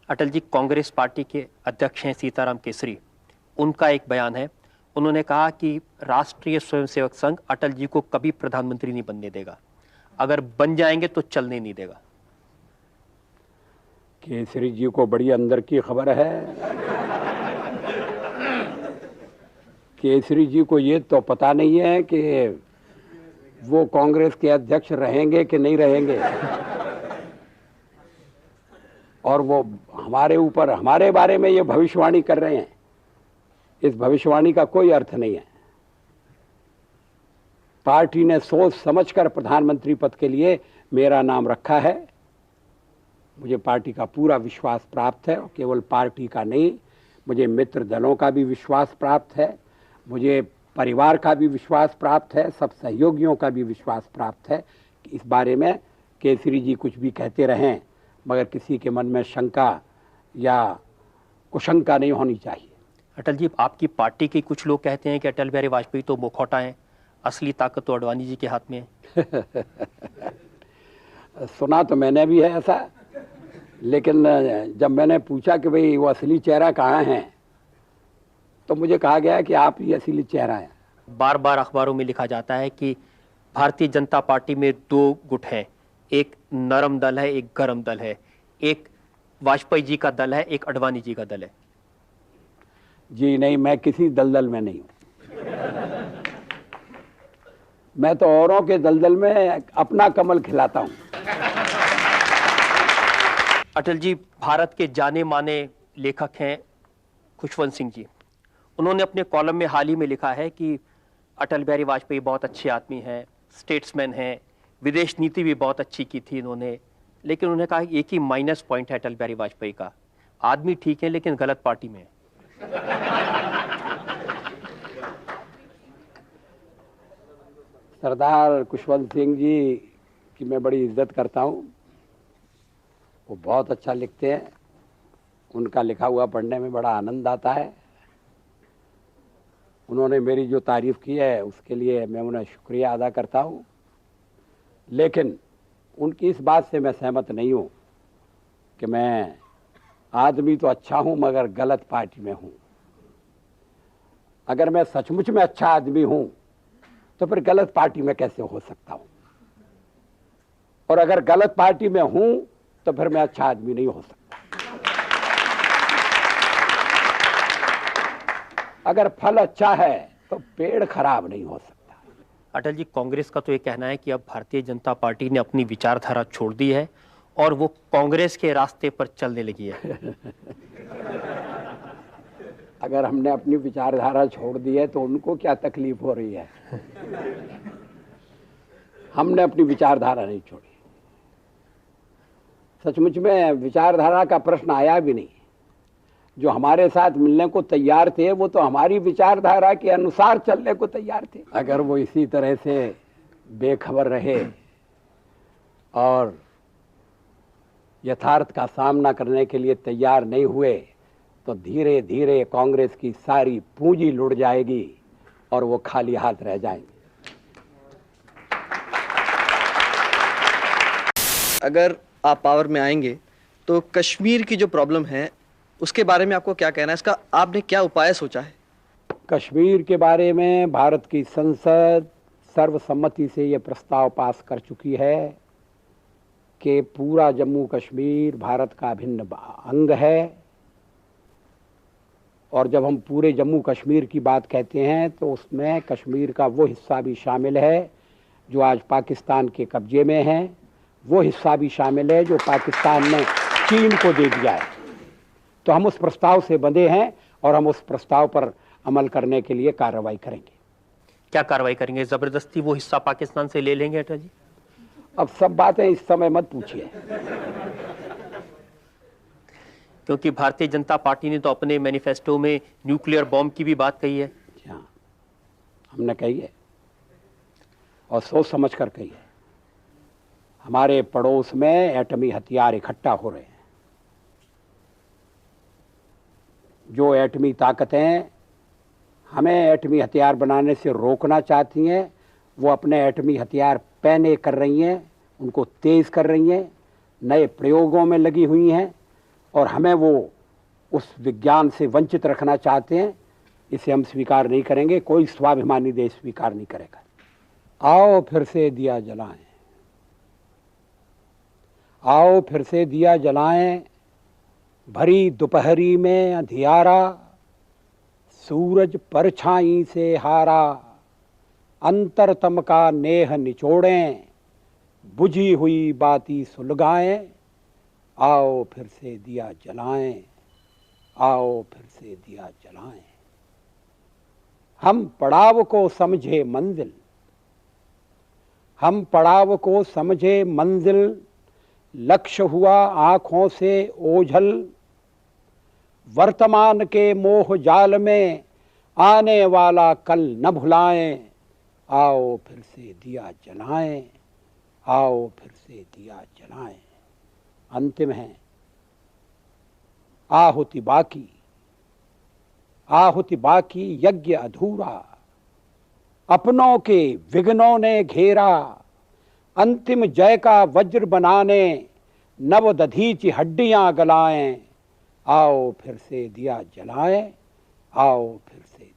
Atal ji Congress party के अध्यक्ष हैं सीताराम केसरी। उनका एक बयान है, उन्होंने कहा कि राष्ट्रीय स्वयंसेवक संघ अटल जी को कभी प्रधानमंत्री नहीं बनने देगा, अगर बन जाएंगे तो चलने नहीं देगा। केसरी जी को बड़ी अंदर की खबर है। केसरी जी को ये तो पता नहीं है कि वो कांग्रेस के अध्यक्ष रहेंगे कि नहीं रहेंगे, और वो हमारे ऊपर हमारे बारे में ये भविष्यवाणी कर रहे हैं। इस भविष्यवाणी का कोई अर्थ नहीं है। पार्टी ने सोच समझकर प्रधानमंत्री पद के लिए मेरा नाम रखा है। मुझे पार्टी का पूरा विश्वास प्राप्त है, और केवल पार्टी का नहीं, मुझे मित्र दलों का भी विश्वास प्राप्त है, मुझे परिवार का भी विश्वास प्राप्त है, सब सहयोगियों का भी विश्वास प्राप्त है कि इस बारे में केसरी जी कुछ भी कहते रहें, मगर किसी के मन में शंका या कुशंका नहीं होनी चाहिए। अटल जी, आपकी पार्टी के कुछ लोग कहते हैं कि अटल बिहारी वाजपेयी तो मुखौटा हैं, असली ताकत तो अडवाणी जी के हाथ में है। सुना तो मैंने भी है ऐसा, लेकिन जब मैंने पूछा कि भाई वो असली चेहरा कहाँ है, तो मुझे कहा गया कि आप ही असली चेहरा हैं। बार बार अखबारों में लिखा जाता है कि भारतीय जनता पार्टी में दो गुट हैं, एक नरम दल है, एक गरम दल है, एक वाजपेयी जी का दल है, एक अडवाणी जी का दल है। जी नहीं, मैं किसी दलदल में नहीं हूं। मैं तो औरों के दलदल में अपना कमल खिलाता हूं। अटल जी, भारत के जाने माने लेखक हैं खुशवंत सिंह जी। उन्होंने अपने कॉलम में हाल ही में लिखा है कि अटल बिहारी वाजपेयी बहुत अच्छे आदमी हैं, स्टेट्समैन हैं, विदेश नीति भी बहुत अच्छी की थी इन्होंने, लेकिन उन्होंने कहा एक ही माइनस पॉइंट है अटल बिहारी वाजपेयी का, आदमी ठीक है लेकिन गलत पार्टी में है। सरदार खुशवंत सिंह जी की मैं बड़ी इज्जत करता हूं। वो बहुत अच्छा लिखते हैं, उनका लिखा हुआ पढ़ने में बड़ा आनंद आता है। उन्होंने मेरी जो तारीफ की है उसके लिए मैं उन्हें शुक्रिया अदा करता हूं, लेकिन उनकी इस बात से मैं सहमत नहीं हूं कि मैं आदमी तो अच्छा हूं मगर गलत पार्टी में हूं। अगर मैं सचमुच में अच्छा आदमी हूं तो फिर गलत पार्टी में कैसे हो सकता हूं, और अगर गलत पार्टी में हूं तो फिर मैं अच्छा आदमी नहीं हो सकता। अगर फल अच्छा है तो पेड़ खराब नहीं हो सकता। अटल जी, कांग्रेस का तो ये कहना है कि अब भारतीय जनता पार्टी ने अपनी विचारधारा छोड़ दी है और वो कांग्रेस के रास्ते पर चलने लगी है। अगर हमने अपनी विचारधारा छोड़ दी है तो उनको क्या तकलीफ हो रही है? हमने अपनी विचारधारा नहीं छोड़ी। सचमुच में विचारधारा का प्रश्न आया भी नहीं। जो हमारे साथ मिलने को तैयार थे वो तो हमारी विचारधारा के अनुसार चलने को तैयार थे। अगर वो इसी तरह से बेखबर रहे और यथार्थ का सामना करने के लिए तैयार नहीं हुए तो धीरे धीरे कांग्रेस की सारी पूंजी लुट जाएगी और वो खाली हाथ रह जाएंगे। अगर आप पावर में आएंगे तो कश्मीर की जो प्रॉब्लम है उसके बारे में आपको क्या कहना है? इसका आपने क्या उपाय सोचा है? कश्मीर के बारे में भारत की संसद सर्वसम्मति से ये प्रस्ताव पास कर चुकी है कि पूरा जम्मू कश्मीर भारत का अभिन्न अंग है। और जब हम पूरे जम्मू कश्मीर की बात कहते हैं तो उसमें कश्मीर का वो हिस्सा भी शामिल है जो आज पाकिस्तान के कब्जे में है, वो हिस्सा भी शामिल है जो पाकिस्तान ने चीन को दे दिया है। तो हम उस प्रस्ताव से बंधे हैं और हम उस प्रस्ताव पर अमल करने के लिए कार्रवाई करेंगे। क्या कार्रवाई करेंगे? जबरदस्ती वो हिस्सा पाकिस्तान से ले लेंगे अटल जी? अब सब बातें इस समय मत पूछिए, क्योंकि भारतीय जनता पार्टी ने तो अपने मैनिफेस्टो में न्यूक्लियर बॉम्ब की भी बात कही है। हाँ, हमने कही है और सोच समझ कर कही है। हमारे पड़ोस में एटमी हथियार इकट्ठा हो रहे हैं। जो एटमी ताकतें हमें एटमी हथियार बनाने से रोकना चाहती हैं वो अपने एटमी हथियार पैने कर रही हैं, उनको तेज कर रही हैं, नए प्रयोगों में लगी हुई हैं और हमें वो उस विज्ञान से वंचित रखना चाहते हैं, इसे हम स्वीकार नहीं करेंगे। कोई स्वाभिमानी देश स्वीकार नहीं करेगा। आओ फिर से दिया जलाएं, आओ फिर से दिया जलाएं, भरी दोपहरी में अंधियारा, सूरज परछाई से हारा, अंतरतम का नेह निचोड़ें, बुझी हुई बाती सुलगाएं, आओ फिर से दिया जलाएं, आओ फिर से दिया जलाएं। हम पड़ाव को समझे मंजिल, हम पड़ाव को समझे मंजिल, लक्ष्य हुआ आंखों से ओझल, वर्तमान के मोह जाल में आने वाला कल न भुलाएं, आओ फिर से दिया जलाएं, आओ फिर से दिया जलाएं। अंतिम है आहुति बाकी, आहुति बाकी यज्ञ अधूरा, अपनों के विघ्नों ने घेरा, अंतिम जय का वज्र बनाने नव दधीची हड्डियां गलाएं, आओ फिर से दिया जलाएं, आओ फिर से